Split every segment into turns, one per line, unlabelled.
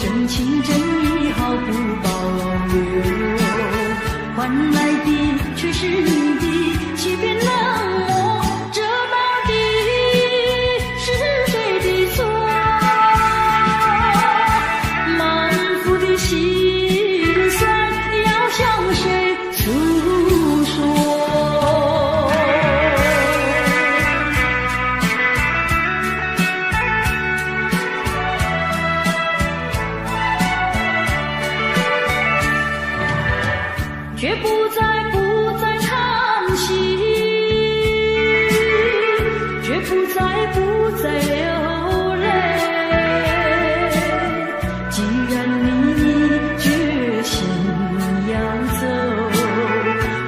真情真意毫不保留，换来的却是你的欺骗冷漠，这到底是谁的错？满腹的心酸要向谁诉说？却不再唱戏，却不再流泪。既然你决心要走，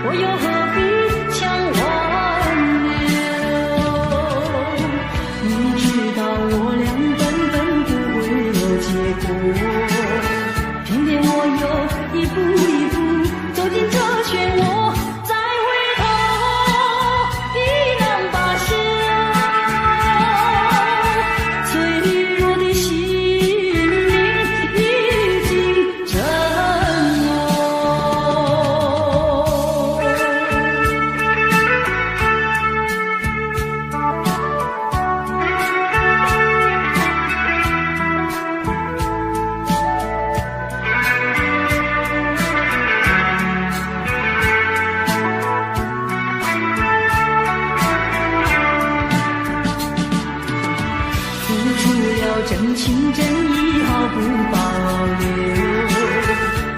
我又何必强挽留？你知道我俩根本不会有结果，偏偏我又一步一步走进这漩涡，再回头已难罢休。脆弱的心灵已经震落。真情真意毫不保留，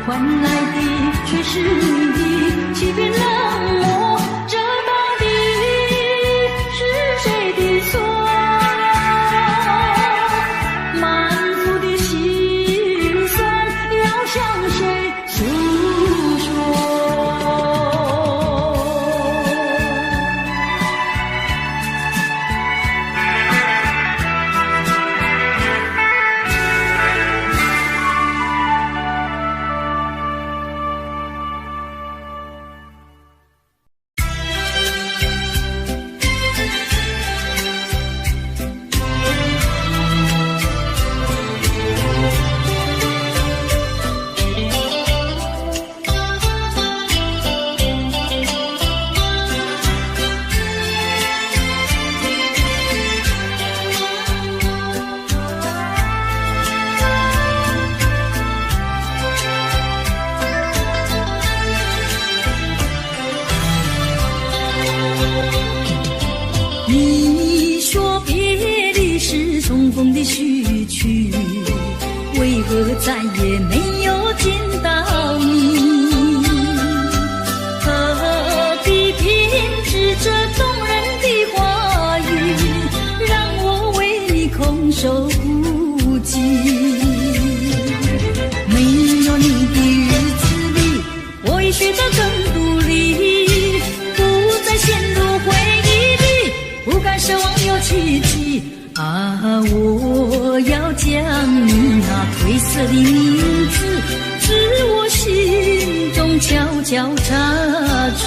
换来的却是你的欺骗冷漠，这到底是谁的错？满腹的心酸要向谁诉说？你说别离是重逢的序曲，为何再也没有见到你？何必偏执这动人的话语，让我为你空守孤寂？没有你的日子里，我已学得更独立，不再陷入回忆里，不敢奢望有奇迹啊！我要将你那褪色的名字，自我心中悄悄插去。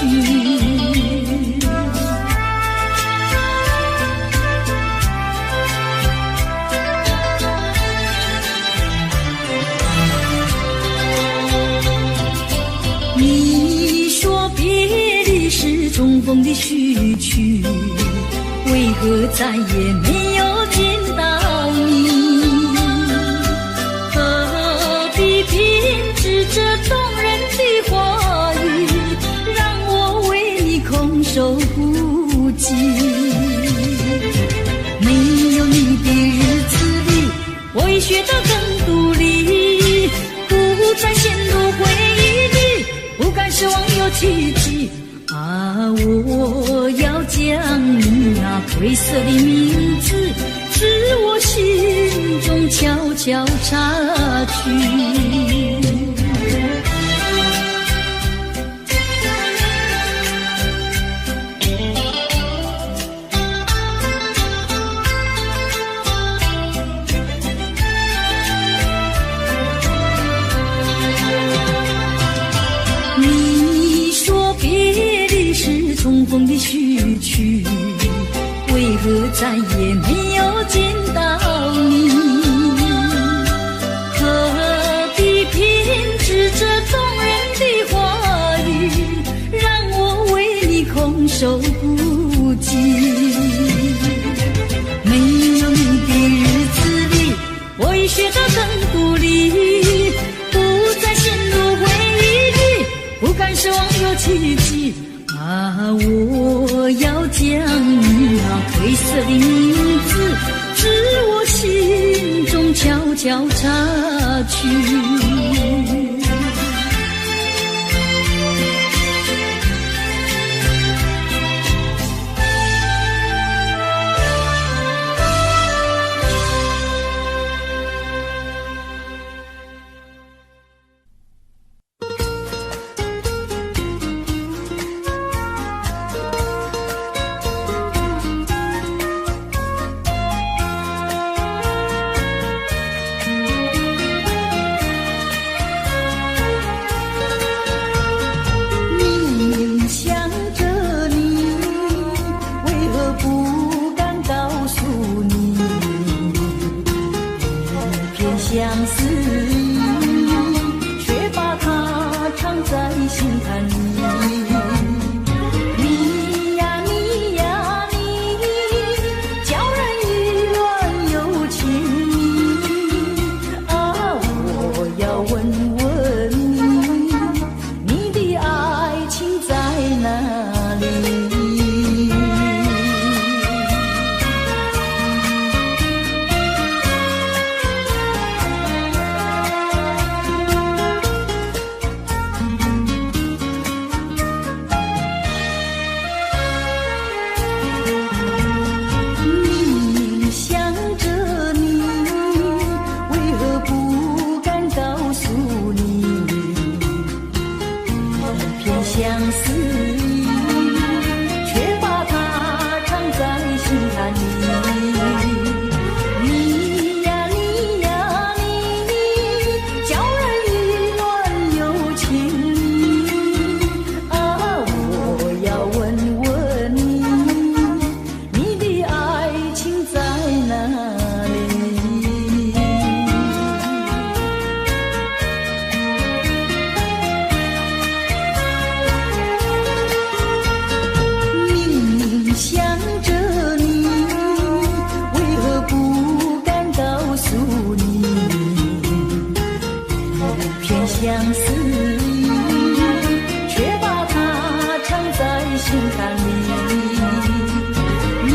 你说别离是重逢的序曲，为何再也没有见到你？何必偏执这动人的话语，让我为你空守孤寂？没有你的日子里，我已学得更独立，不再陷入回忆里，不敢奢望有奇迹啊！我要将你那褪色的名字，自我心中悄悄插去。你说别离是重逢的序曲，为何再也没有见到你？何受不及。没有你的日子里，我已学得更独立，不再陷入回忆里，不敢奢望有奇迹。我要将那褪色的名字，自我心中悄悄擦去。相思却把它藏在心坎里。你呀你呀你，叫人意乱又情迷啊！我要问问你，你的爱情在哪里？相思却把它藏在心坎里。你呀你呀你，叫人意乱又情迷啊！我要问问你，你的爱情在哪里？想着你，为何不敢告诉你？片相思，却把它藏在心坎里。你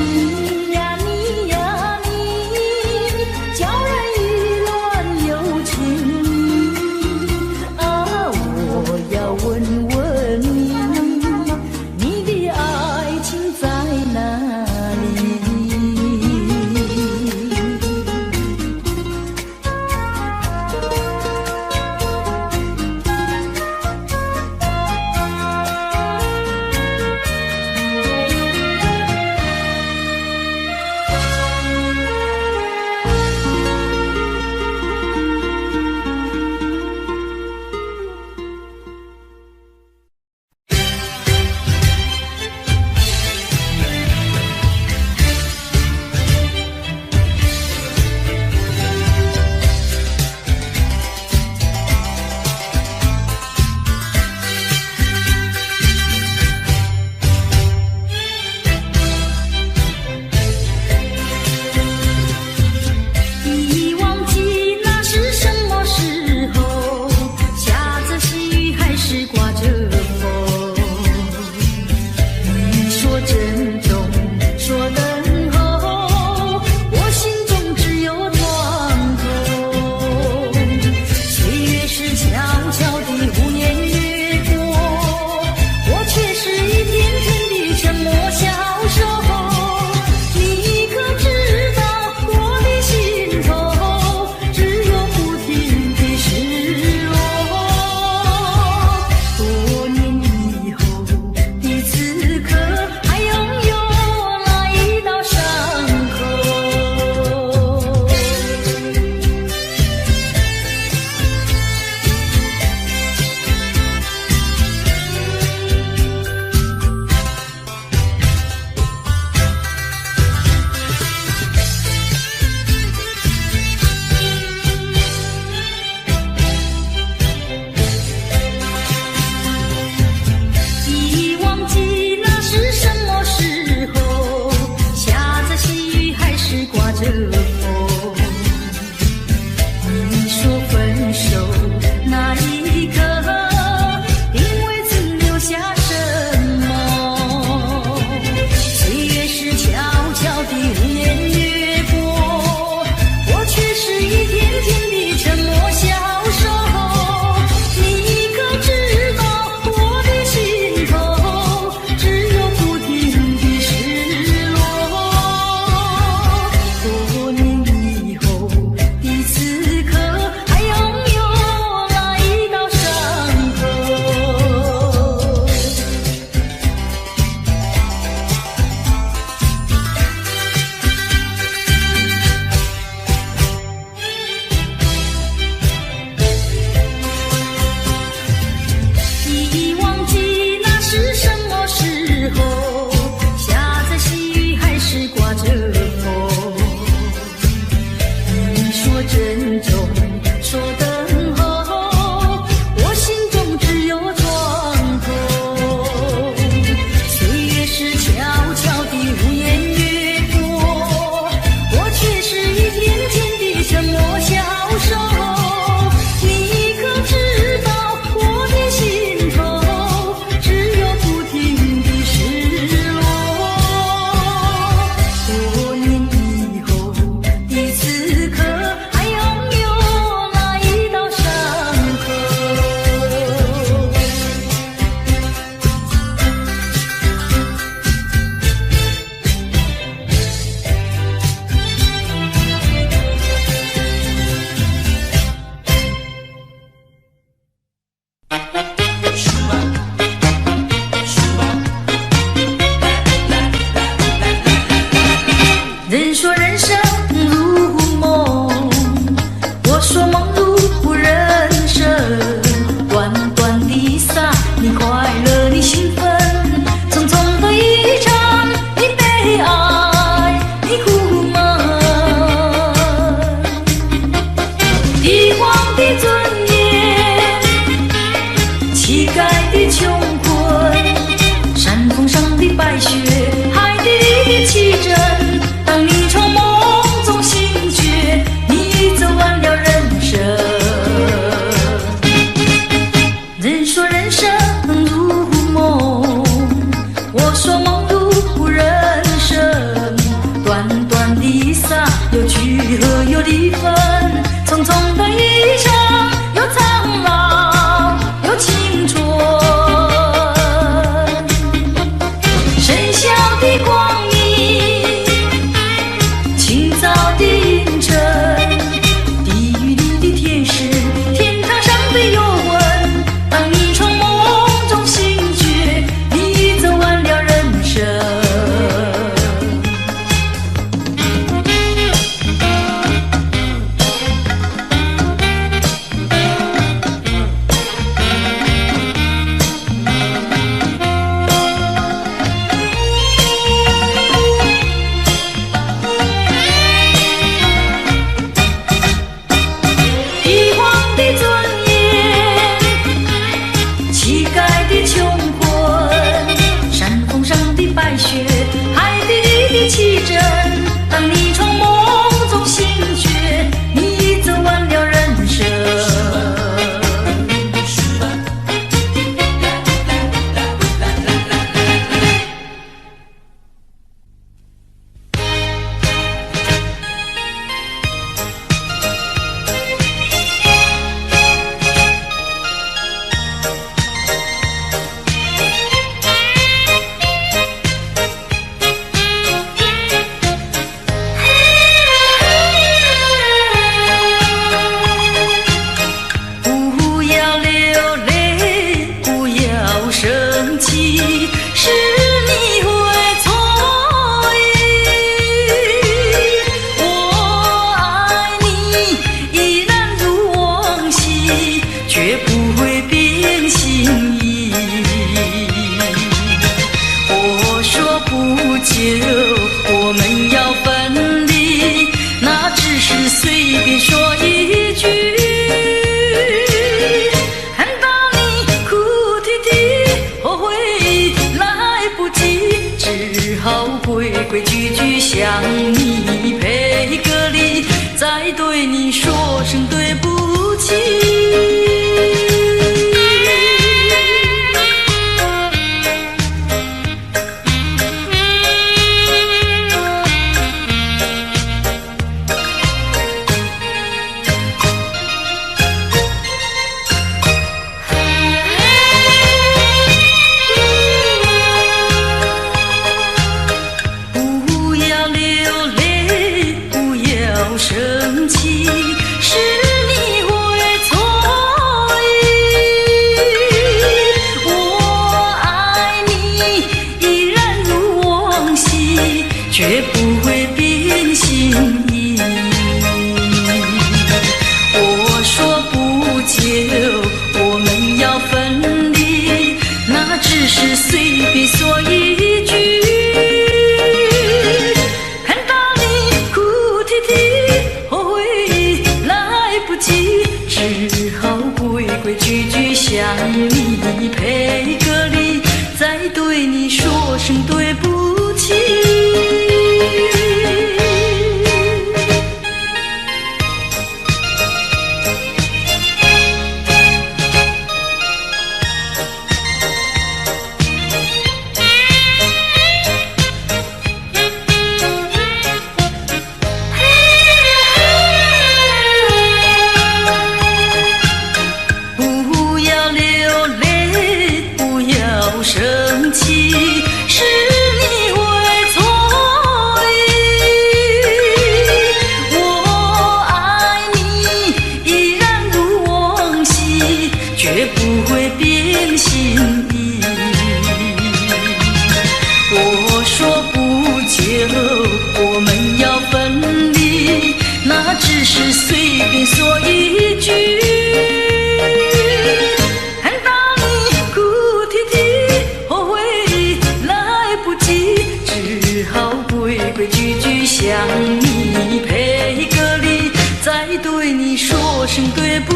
呀你呀你，叫人意乱又情迷啊！我要问问你，你的爱情在哪里？的尊严，乞丐的穷困，山峰上的白雪，海底的奇珍。当你从梦中醒觉，你走完了人生。人说人生如梦，我说梦如人生。短短的一刹，有聚合有离分，匆匆的一生，有苍老有青春。深宵的光明，清早的阴沉，地狱里的天使，天堂上的幽魂。当你从梦中醒觉，你走完了人生。帝皇的尊严，乞丐的穷困，山峰上的白雪，海底里的奇珍。当你从梦中醒觉，你走完了人生。不要流泪，不要生气，是你会错意。我爱你依然如往昔，绝不会变心意。我说不久我们要分离，那只是随便说一句。看到你哭啼啼，后悔来不及，只好规规矩矩向你赔个礼，再对你说声对不起。不要流泪，不要生气，是你会错意。我爱你依然如往昔，绝不会变心意。我说不久我们要分离，那只是随便说一句。看到你哭啼啼，后悔来不及，只好规规矩矩向你赔个礼，再对你说声对不起。不要流泪，不要生气，是你会错意。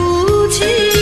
不起。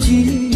记，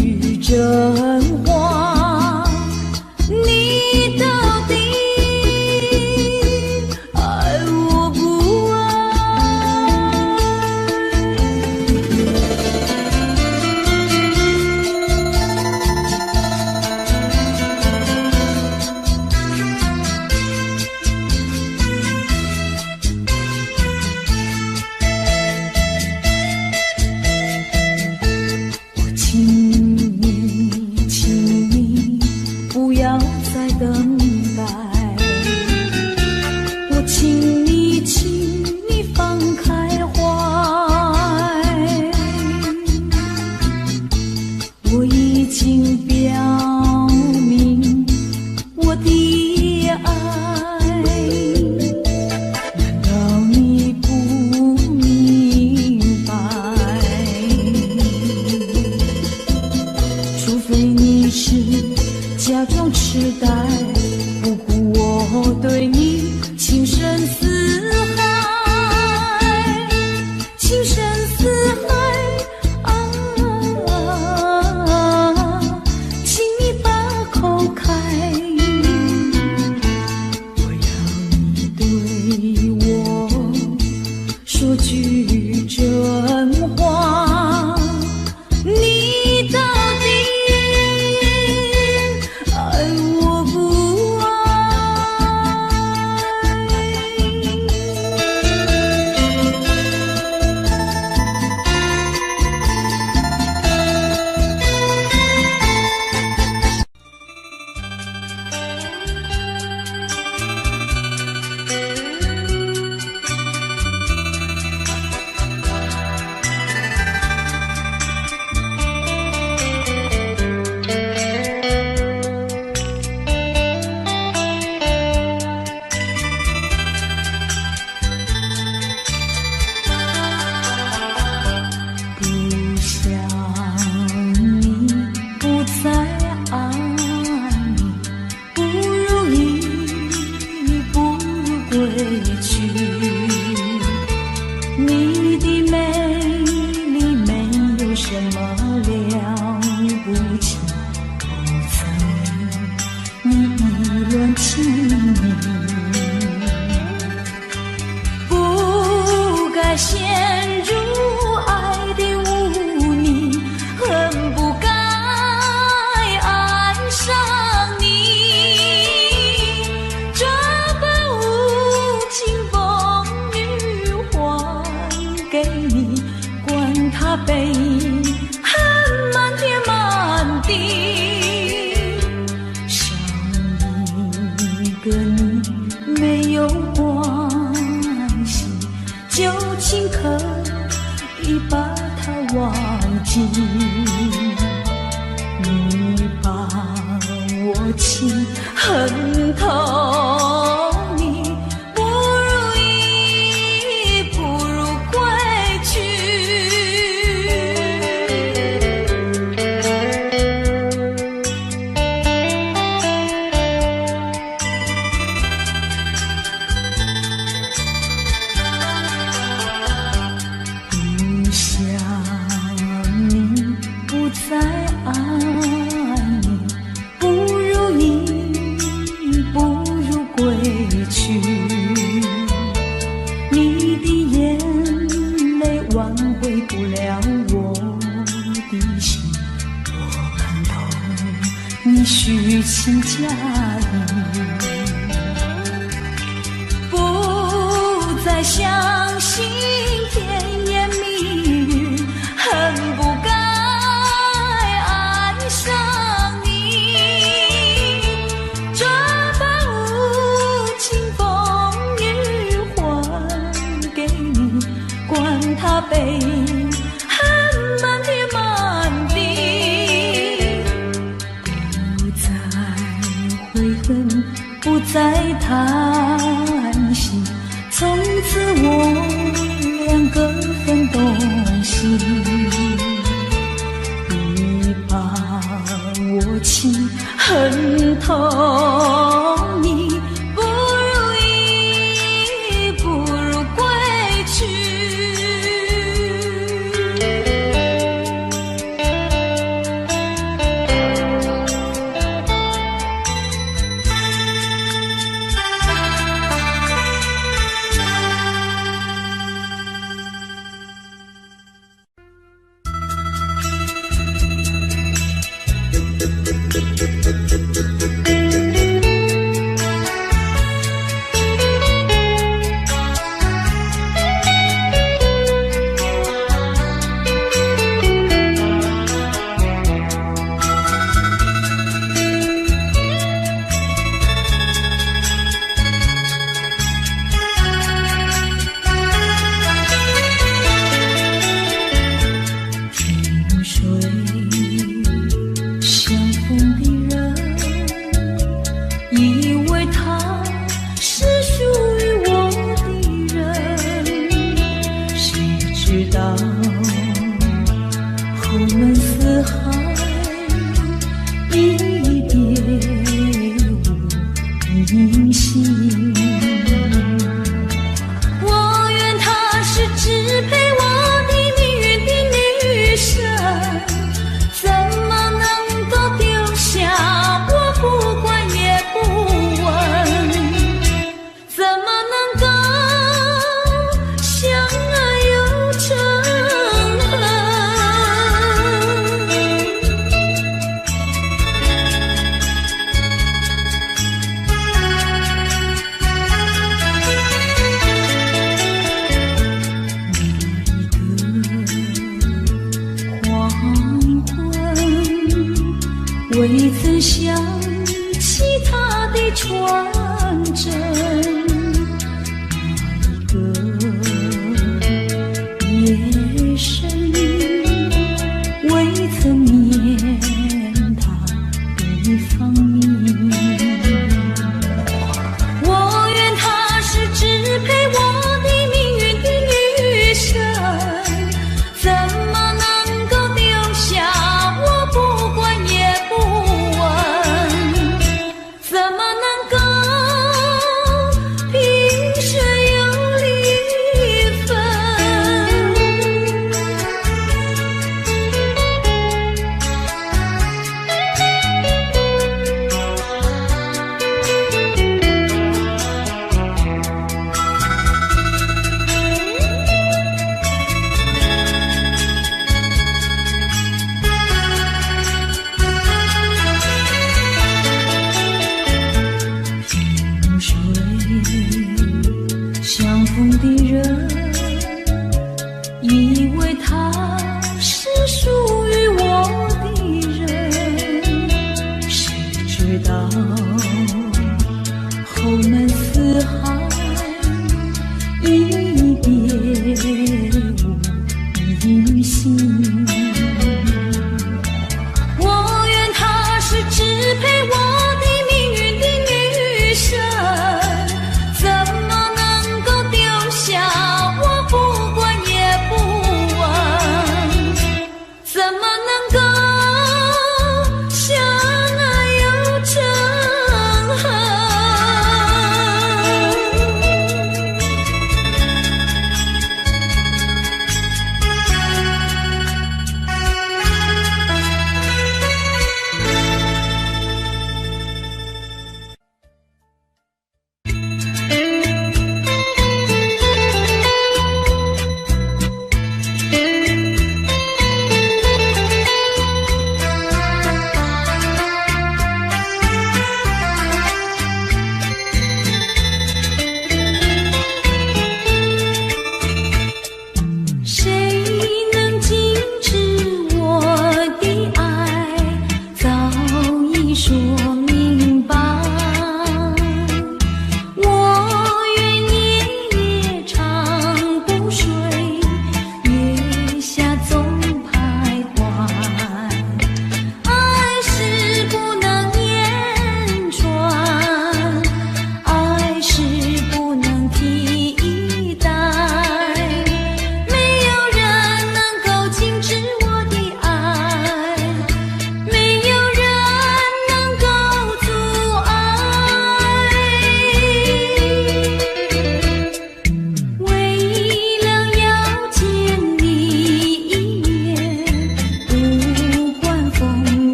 你把我情恨透你，不如意，不如归去。不想你，不再爱你，不如意，不如归去。你的眼泪挽回不了我的心，我看透你虚情假意，不再相信甜言蜜语，恨不该爱上你。这般无情风雨还给你，管他悲恨满天满地。不再悔恨，不再叹息，从此我两个分东西。你把我情恨透你，不如意，不如归去。未曾想起他的传真，那一个夜深，未曾念他的芳名。我愿他是支配我的命运的女神，怎么能够丢下我不管也不问？怎么能够萍水有离分？萍水相逢的人，以为他是属于我的人，谁知道后门四海，一别无音信。我愿他是支配我的命运的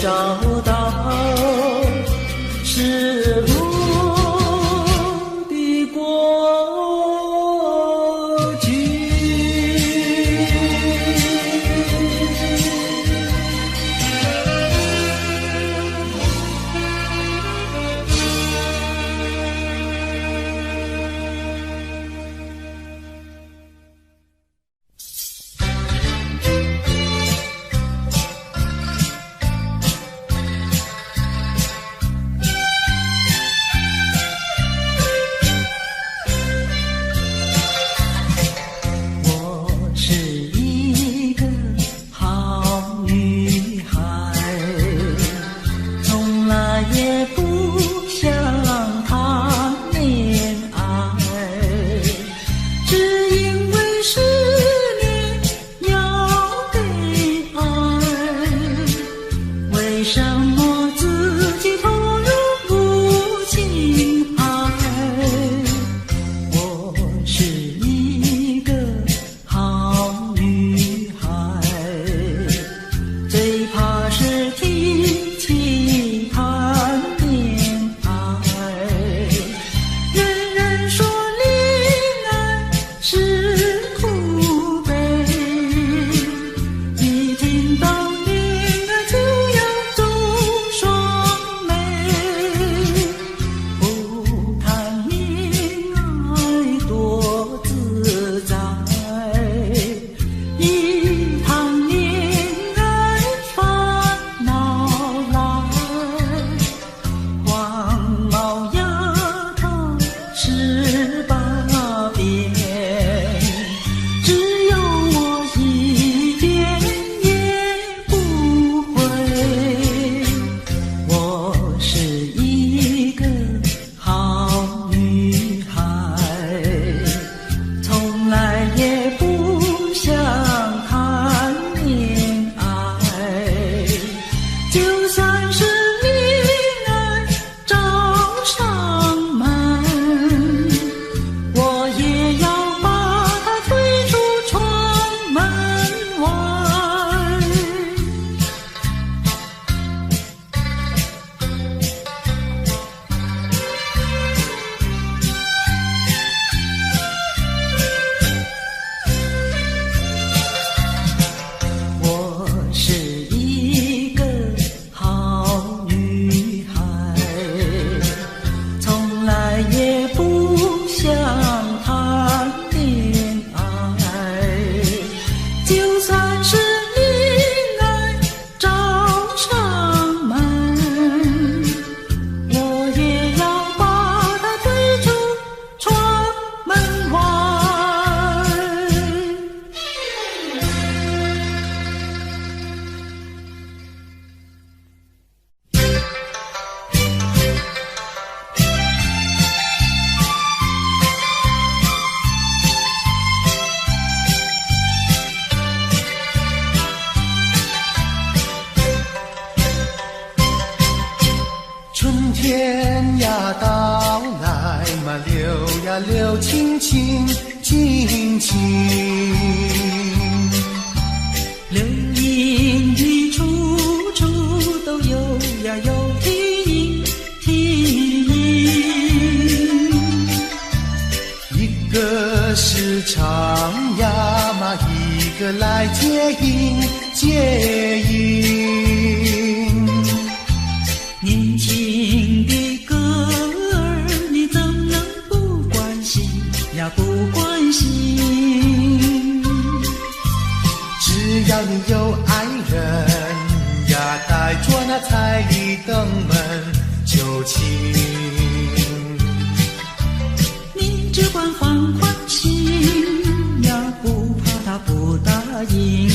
找到是我的过去。
天呀到来嘛，流呀流，亲亲亲亲。
流言语处处都有呀有听听。
一个是唱呀嘛，一个来接应接应。
年轻的歌儿，你怎能不关心呀？不关心。
只要你有爱人呀，带着那彩礼登门就亲。
你只管放宽心呀，不怕他不答应。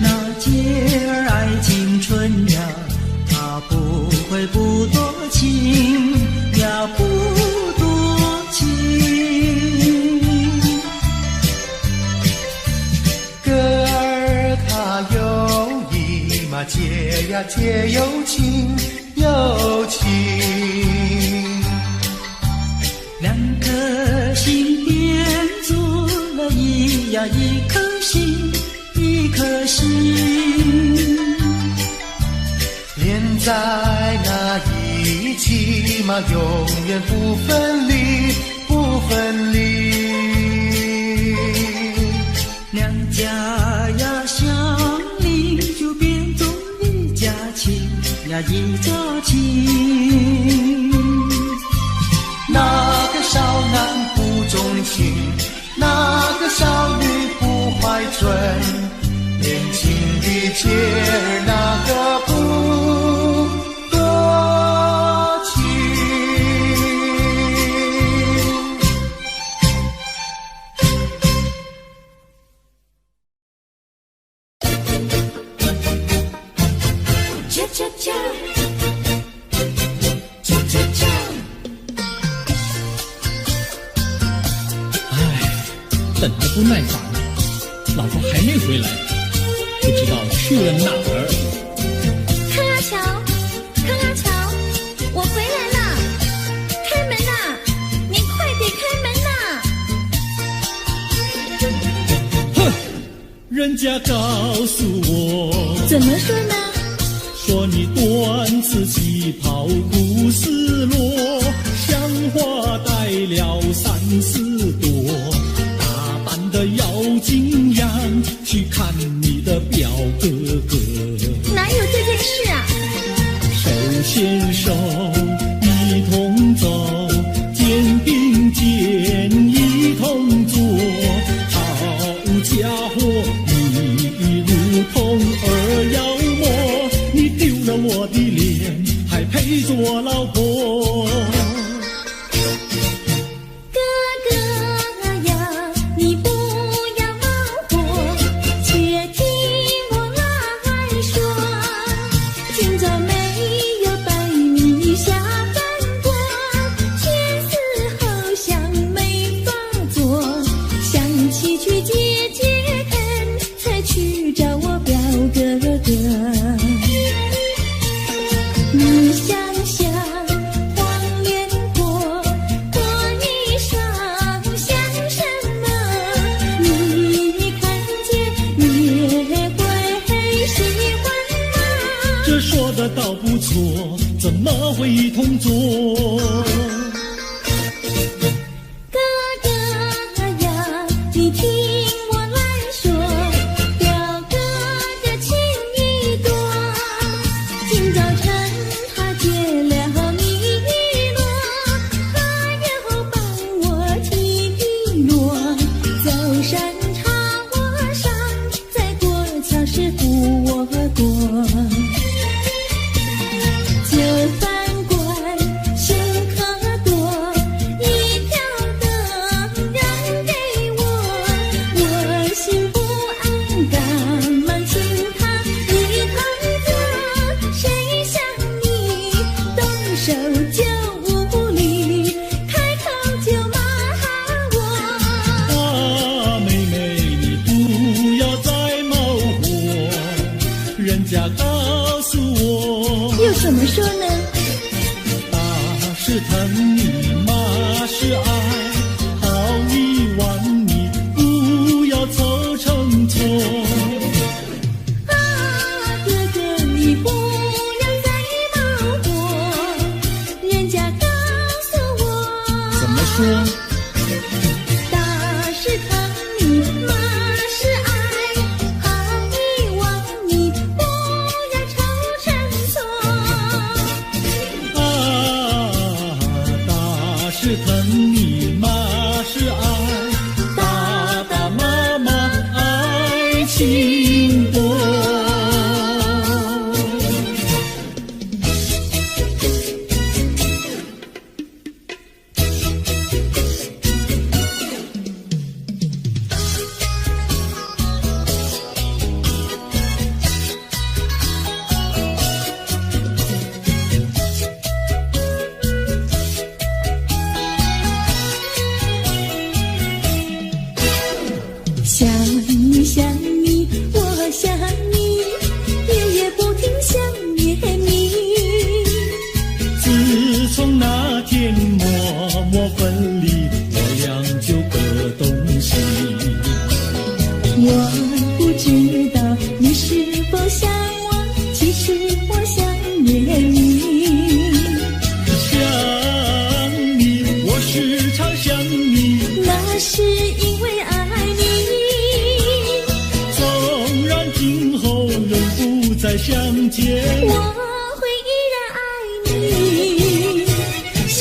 那姐儿爱青春呀，他不会不多情呀，不多情。
歌儿它有意嘛，结呀结有情有情。
两颗心变做了一颗心，一颗心。
连在那一起嘛，永远不分离，不分离。
两家呀相邻，就变作一家亲呀一家亲。
那个少男不钟情，那个少女不怀春，年轻的姐儿那个不多情。
恰恰恰，
恰恰恰。
等得不耐烦，老婆还没回来，不知道去了哪儿。
康拉乔，康拉乔，我回来了，开门呐！你快点开门呐！
哼，人家告诉我，
怎么说呢？
说你短次旗袍不丝落，像花戴了3、4朵。的妖精样去看你的表哥哥，
哪有这件事啊？
手牵手一同走，肩并肩一同坐，好家伙，你如同儿妖魔，你丢了我的脸，还陪着我老婆。倒不错，怎么会一同坐？
哥哥呀，你听我来说，表哥的情意多。今早晨他结了米罗，他又帮我提罗，走山茶我上，再过桥是扶我过。怎么说呢？
打是疼你，骂是爱，好遗忘你，不要凑成错。
啊，哥哥你不要再恼火，人家告诉我。
怎么说？
打是疼你，骂是爱，好遗忘你，不要凑成错。
是疼你，骂是爱，爸爸妈妈爱情多。
想你想你，我想你，夜夜不停想念你。
自从那天默默分离，我俩就各东西。
我不知道你是否想我，其实我想念
再相见，
我会依然爱你。想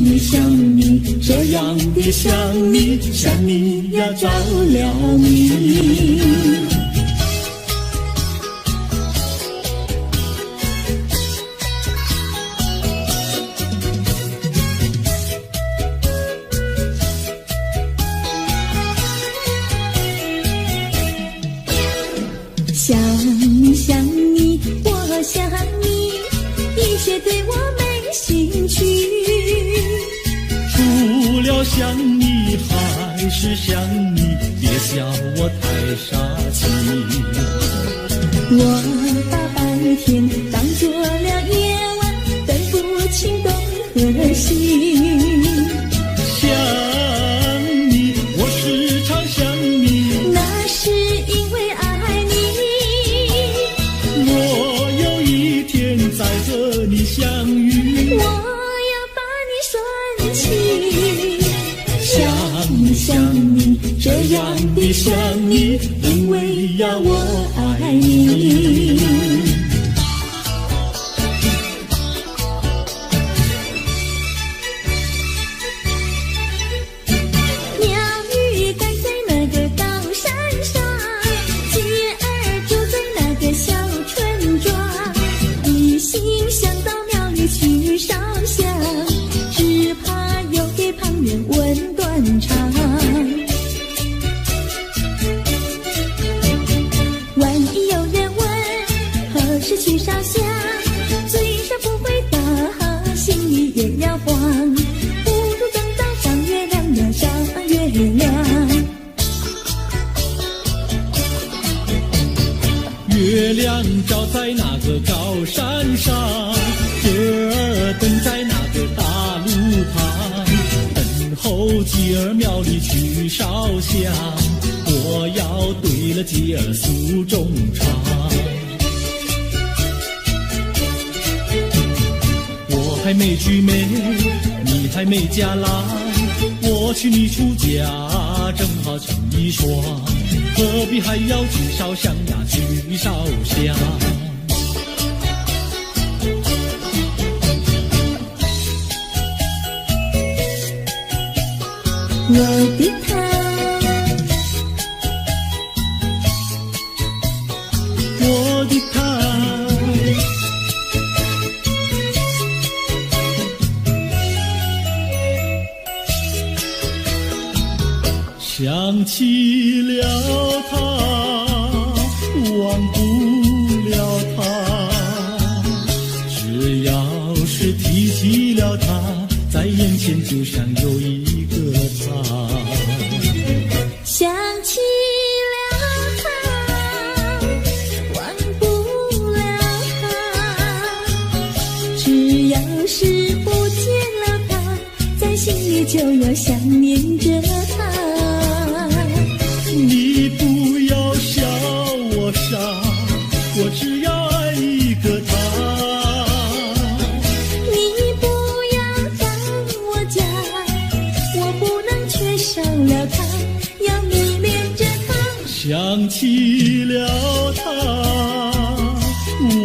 你想你，这样的想你，想你呀着了迷。想你想你，我想你，一切对我没兴趣。
除了想你还是想你，别笑我太傻气。
我把白天当作了夜晚，分不清东和西。
想你，我时常想你，
那是因为爱你。
我有一天再和你相遇，
我要把你拴起。想你想你，这样的想你，因为呀我爱你。鸟语盖在那个高山上，鸡儿住在那个小村庄，一心想到庙里去烧香，只怕又给旁人问断肠。万一有人问何时去烧香，嘴上不回答，心里也要慌，不如等到上月亮呀上月亮。
月亮照在那个高山上，gir儿等在那个大路旁，等候鸡儿庙里去烧香，我要对了鸡儿诉衷肠。我还没娶妹，你还没嫁来，我娶你出嫁，正好情一双，何必还要去烧香呀去烧香。
我的他，
我的他，想起了他，忘不了他，只要是提起了他，在眼前就像有一个他。
想起了他，忘不了他，只要是不见了他，在心里就要想念着他。
你不要笑我傻，我只要爱一个他。
你不要当我假，我不能缺少了他，要迷恋着他。
想起了他，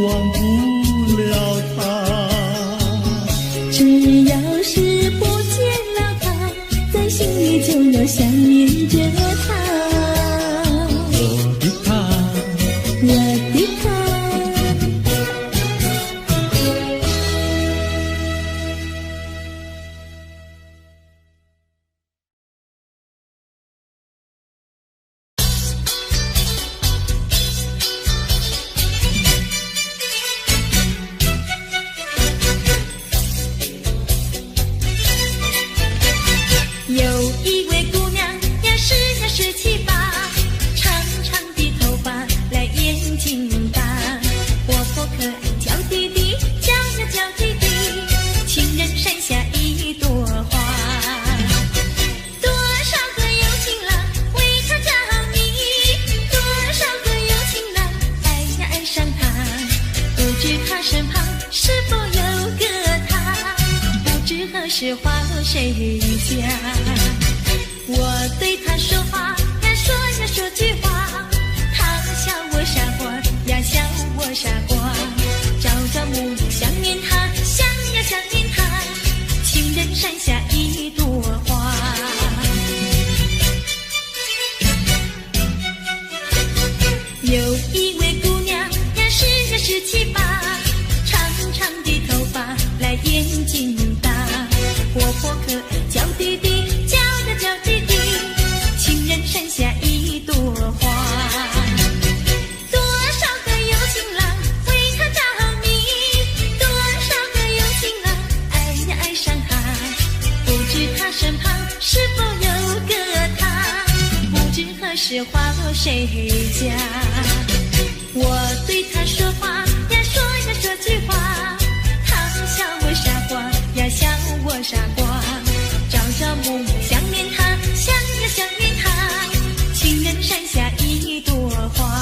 忘不了他，
只要是不见了他，在心里就要想念着他。
我的他，
我的他。有一位姑娘呀是七八，长长的头发来眼睛大，活泼可爱娇滴滴，叫呀叫滴滴，情人山下一朵花。多少个有情郎为她着迷，多少个有情郎爱呀爱上她，不知她身旁是否有个他，不知何时花落谁家。我对他说话呀说句话，他笑我傻瓜呀笑我傻有一位姑娘呀，17、8，长长的头发，来眼睛大，活泼可爱，叫弟弟，叫呀叫弟弟，情人山下一朵花。多少个有情郎为她着迷，多少个有情郎爱呀爱上她，不知她身旁是否有个他，不知何时花落谁家。我对他说话呀，说呀说句话，他笑我傻瓜呀，笑我傻瓜，朝朝暮暮想念他，想呀想念他，情人山下一朵花。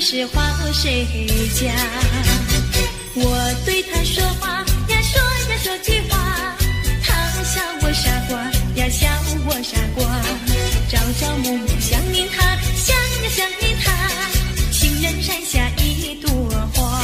是花落谁家？我对他说话呀，说呀说句话，他笑我傻瓜呀，笑我傻瓜，朝朝暮暮想念他，想呀想念他，情人山下一朵花。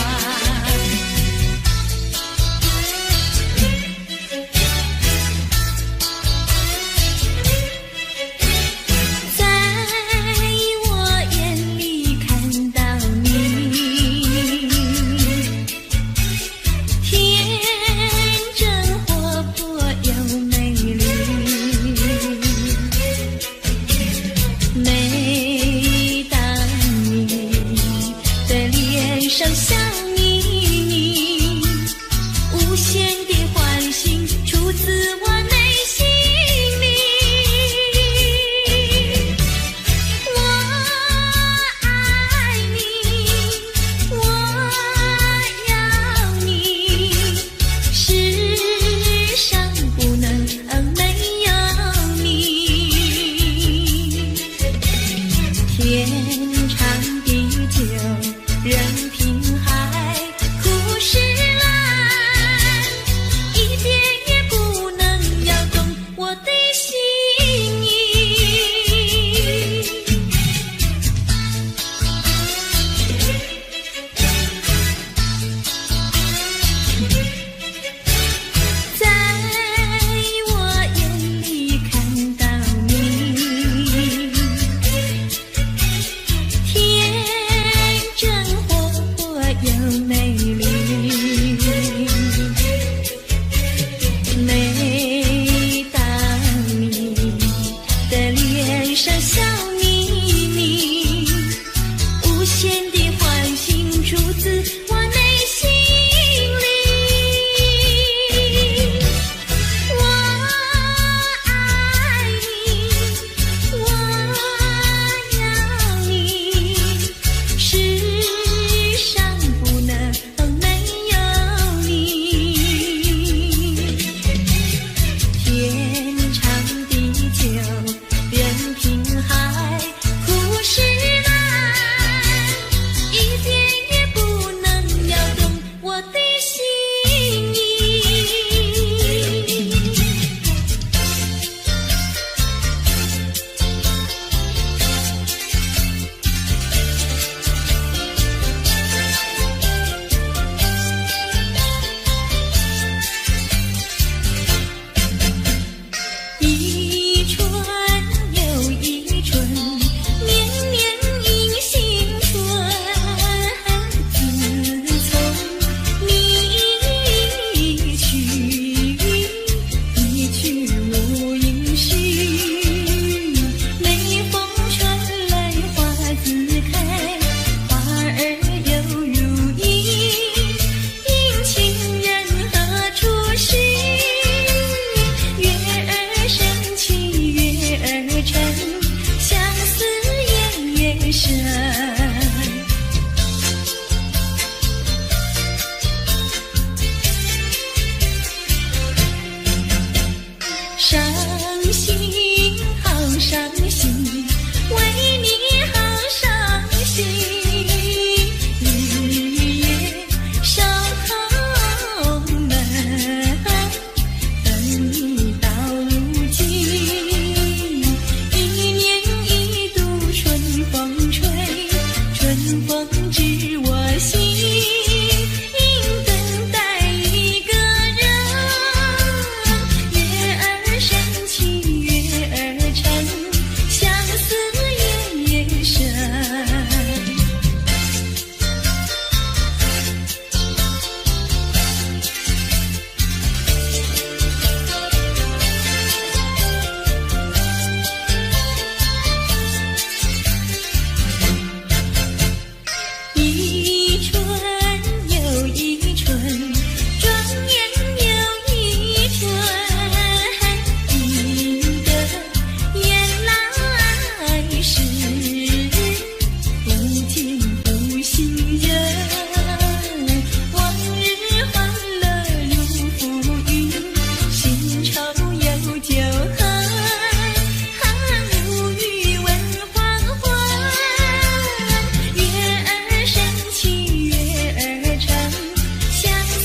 春风知我心，等待一个人。月儿升起月儿沉，相思夜夜深。一春又一春，转眼又一春，记得原来是不见不信人。往日欢乐如浮云，新愁又旧恨，无语问黄昏。月儿升起月儿沉，相思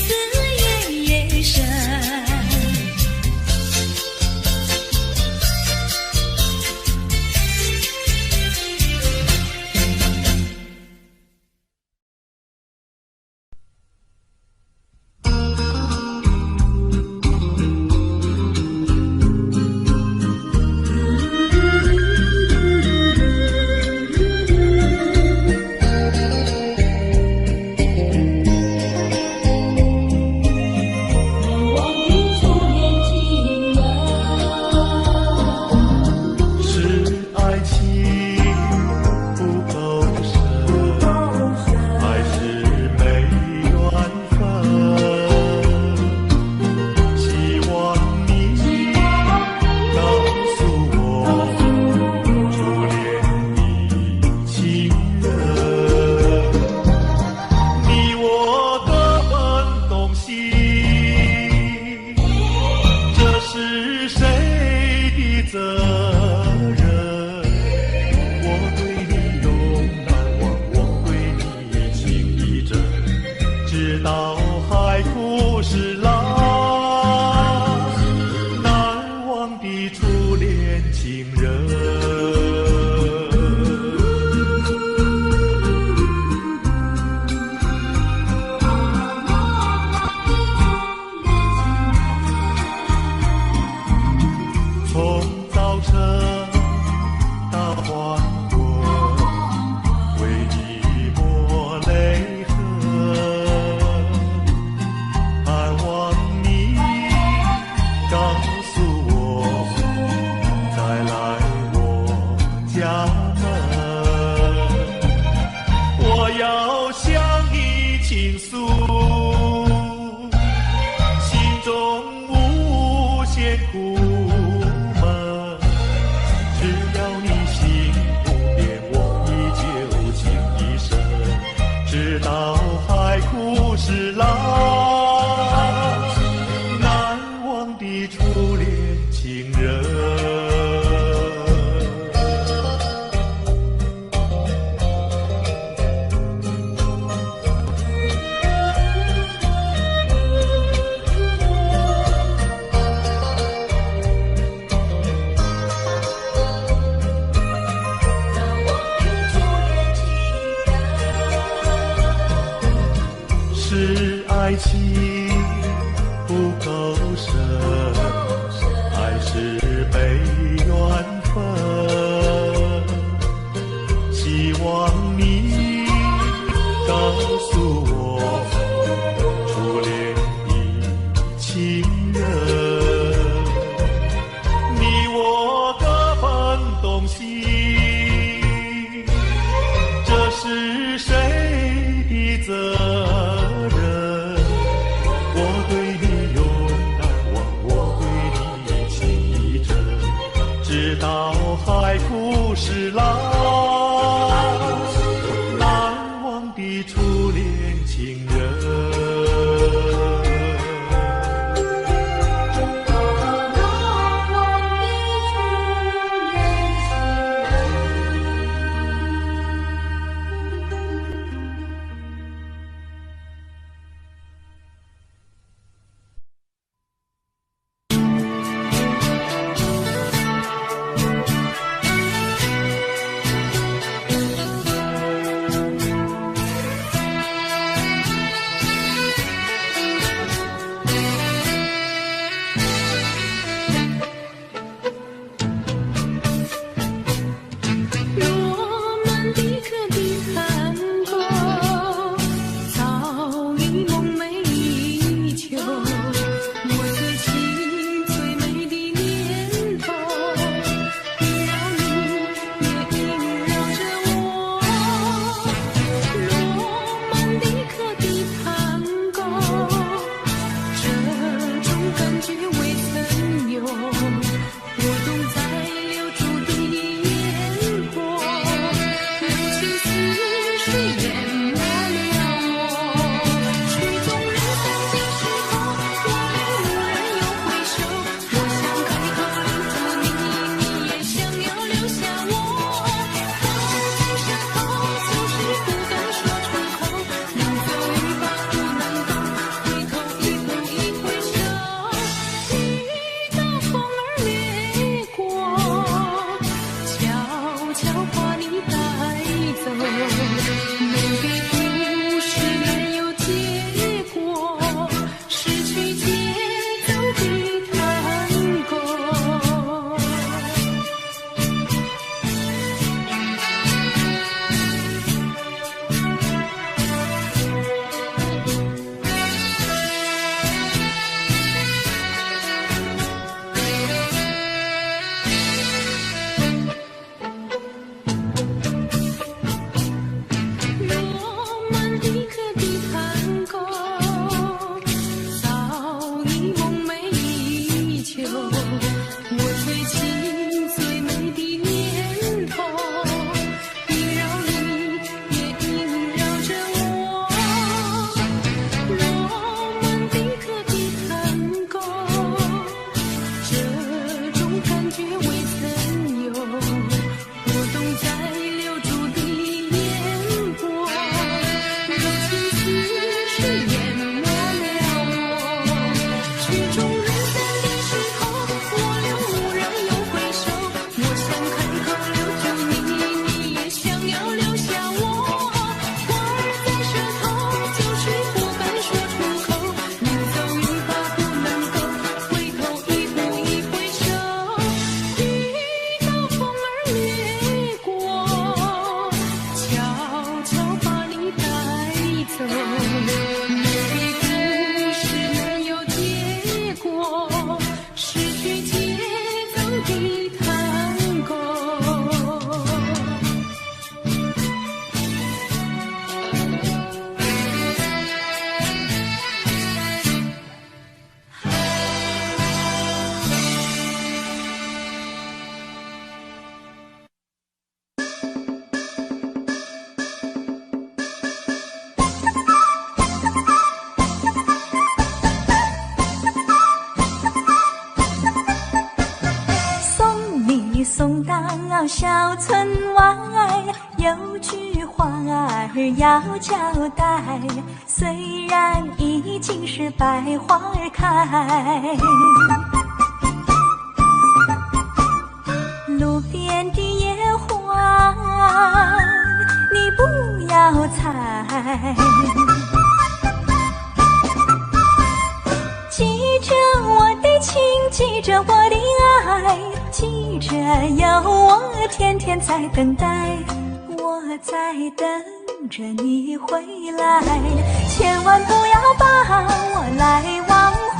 夜夜深。
我的初恋情人，
是爱情不够深，还是没缘分？希望你告诉我，初恋的情人，你我各分东西。这是谁的责任？我对你永难忘，我对你情意真，直到海枯石烂，难忘的初恋情人。从早晨到黄昏，为你抹泪痕，盼望你告诉我，再来我家门，我要向你倾诉心中无限苦闷。只要你心不变，我依旧情一生，直到海枯石烂，难忘的初恋情人。是爱情不够深，还是没缘分？希望你告诉我，初恋的情人，你我各分东西。这是谁的责任？我对你永难忘，我对你情意真，
送到小村外，有句话儿要交代，虽然已经是百花开，路边的野花你不要采，记着我的情，记着我的爱，记着有我天天在等待，我在等着你回来，千万不要把我来忘怀。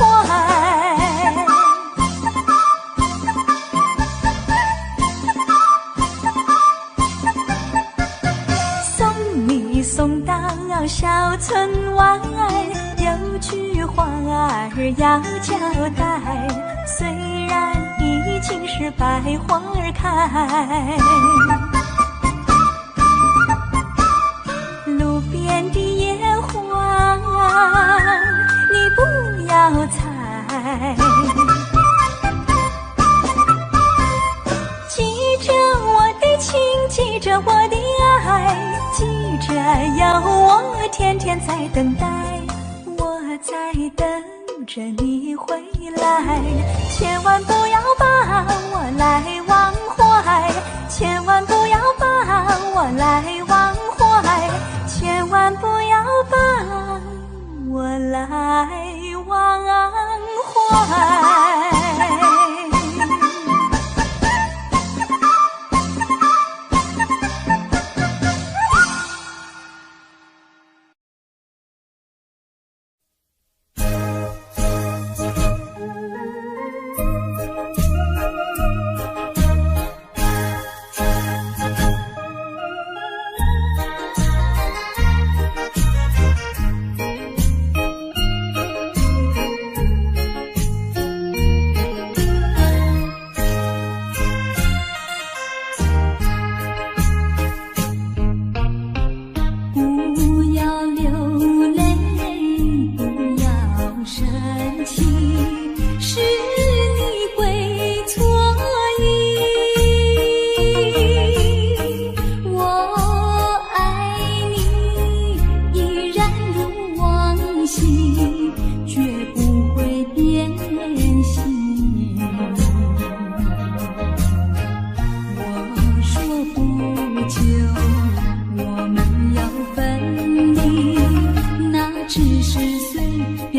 送你送到小村外，有句话儿要交代，虽然已经是百花开，路边的野花你不要采，记着我的情，记着我的爱，记着有我天天在等待，我在等着你回来，千万不要把我来忘怀，千万不要把我来忘怀，千万不要把我来忘怀。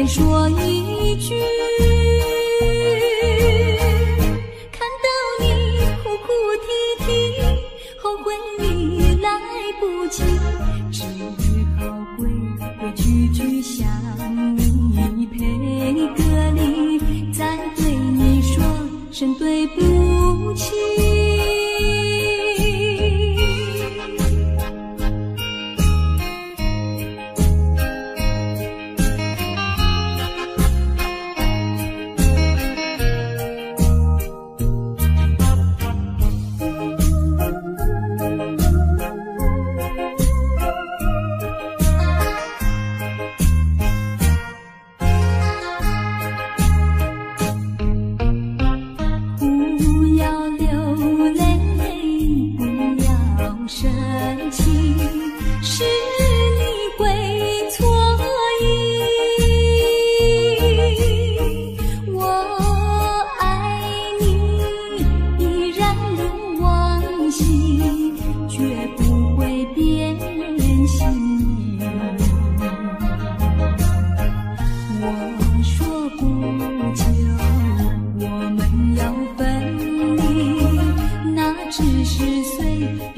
说一句，看到你哭哭啼啼，后悔已来不及，只好规规矩矩向你赔个礼，再对你说声对不起。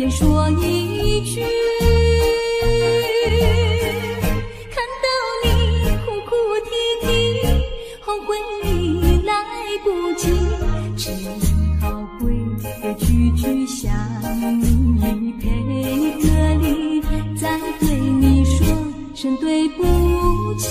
说一句，看到你哭哭啼啼，后悔已来不及，只好规规矩矩向你赔个礼，再对你说声对不起。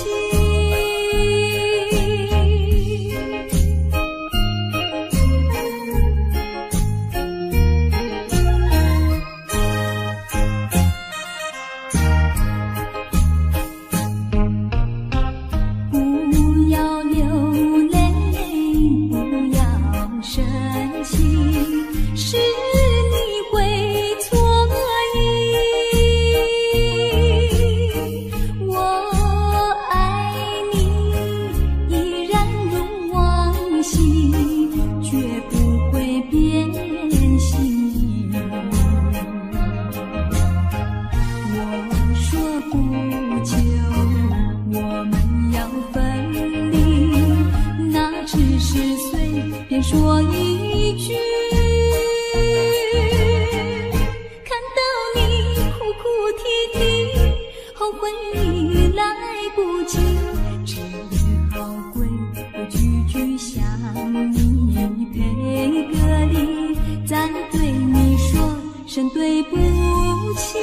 是说一句，看到你哭哭啼啼，后悔已来不及，只好归回句句想你陪个礼，再对你说声对不起。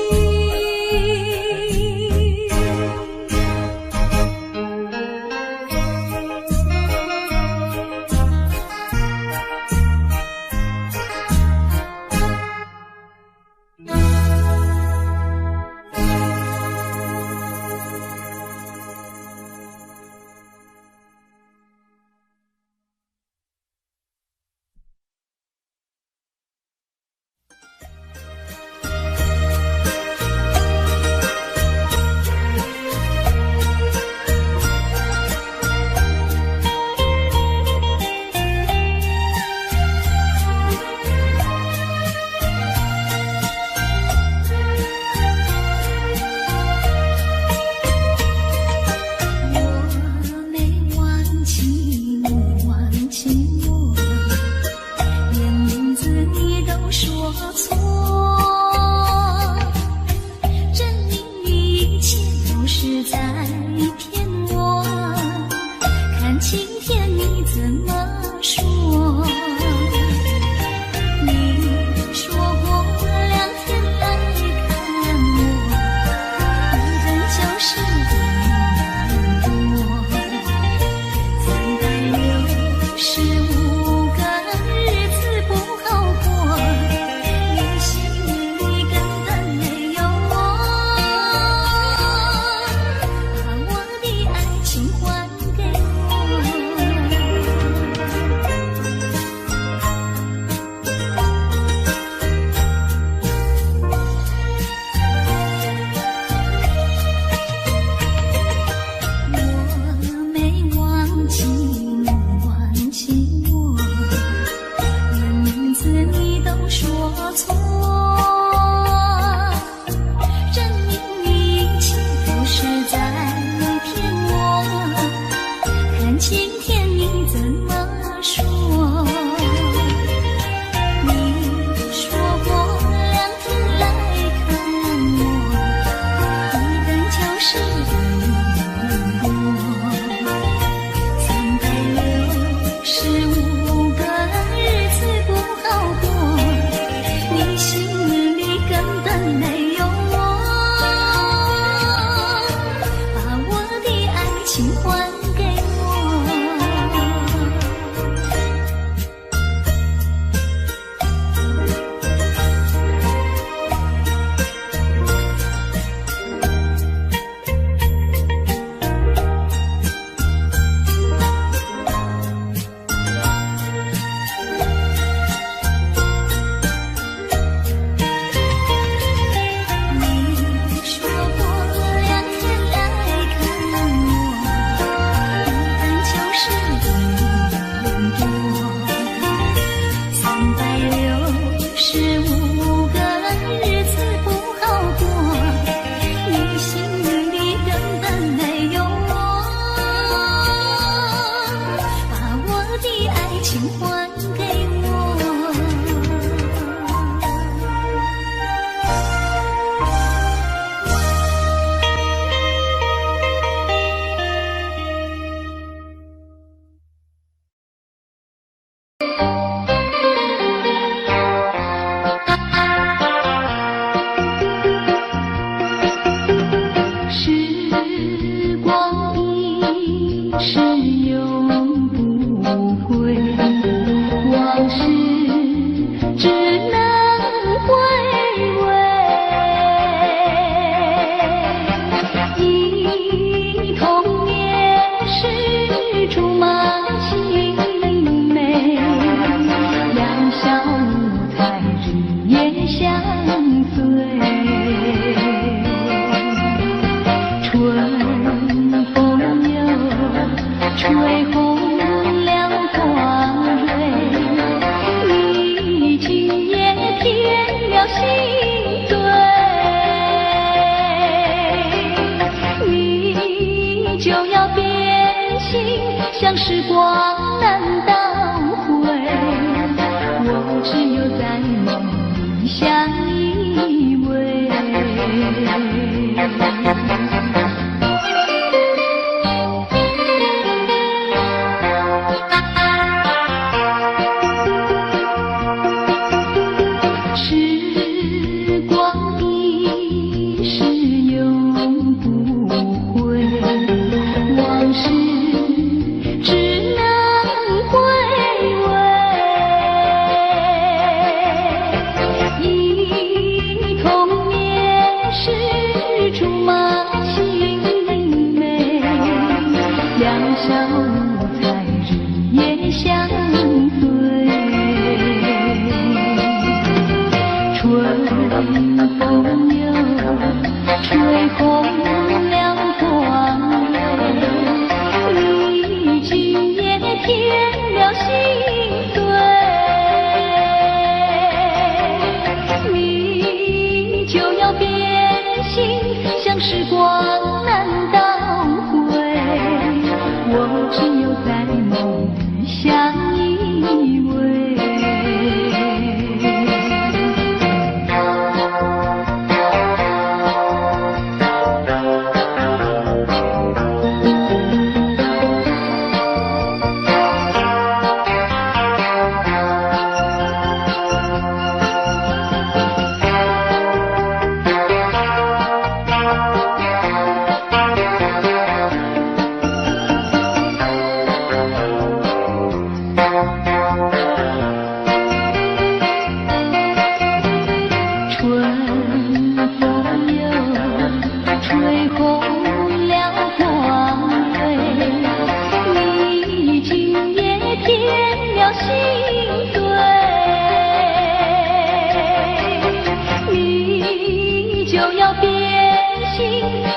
就要变心，像时光难倒回。
相依偎。时光一逝永不回，往事只能回味。忆童年时竹马青梅，两小无猜日夜相对。春风又吹红了光蕊，你今夜添了心碎，你就要变心，像时光难倒回，我只有在梦里相依偎。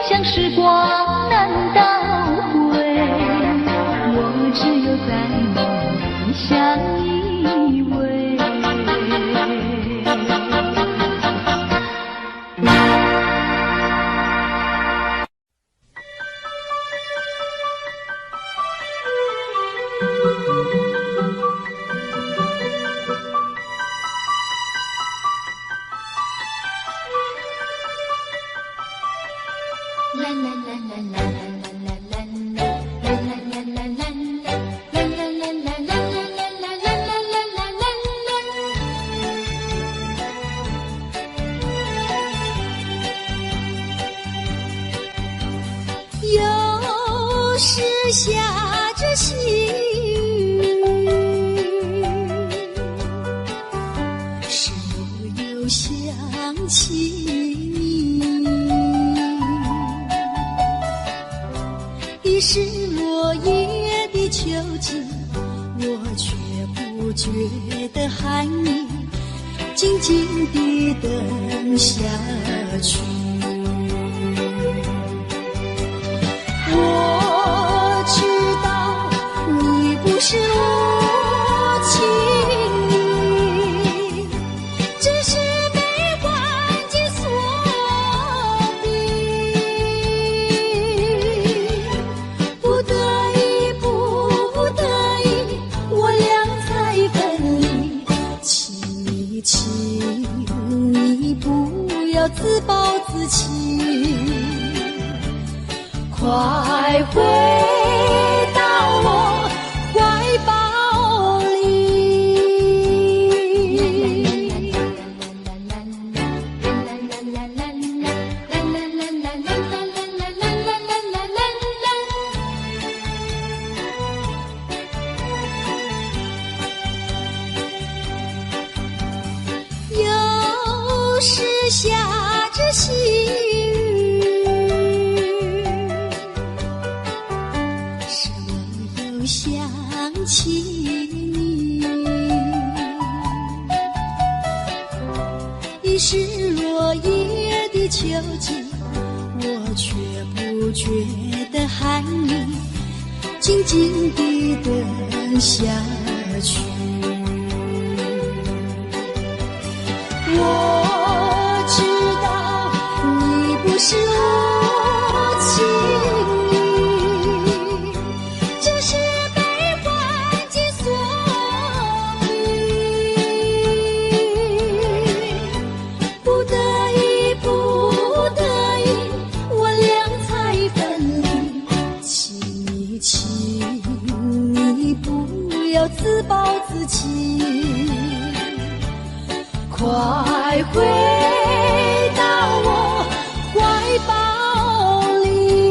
像时光难倒回，我只有在梦里相依偎。
有时下着细雨，是我又想起你。已是落叶的秋季，我却不觉得寒意，静静地等下去。我知道你不是无情意，只是被环境所逼，不得已，不得已，我俩才分离。请你不要自暴自弃，快回到我怀抱里。有时下着细想起你，已是落叶的秋季，我却不觉得寒意，静静地等下去。我知道你不是无情意，只是被环境所逼，我自暴自弃。快回到我怀抱里。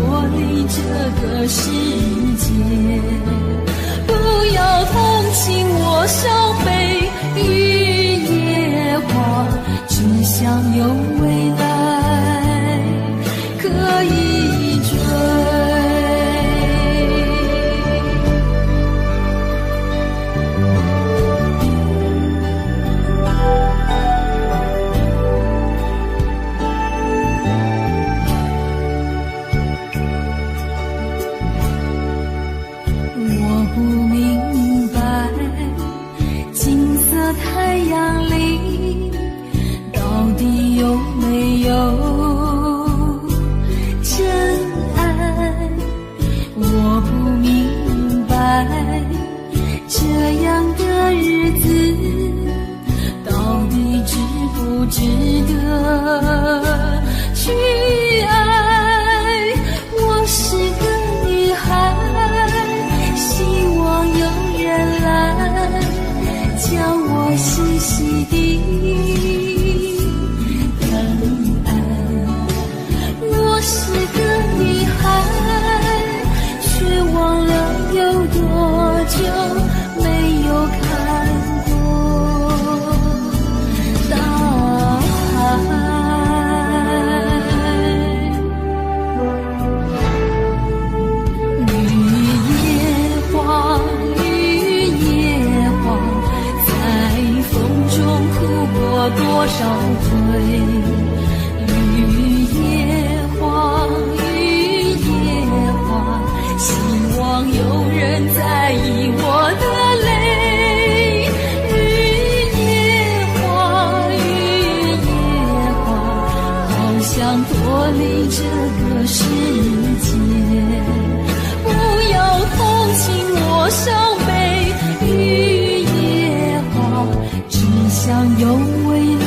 我
只想有未来可以追。我不明白，金色太阳里到底有没有真爱？我不明白，这样的日子到底值不值得去爱？我是个女孩，希望有人来将我细细地疼爱。我是个女孩，却忘了有多久没有看过大海。多少回雨夜花，雨夜花，希望有人在意我的泪。雨夜花，雨夜花，好想脱离这个世界，不要同情我伤悲。雨夜花，只想有未来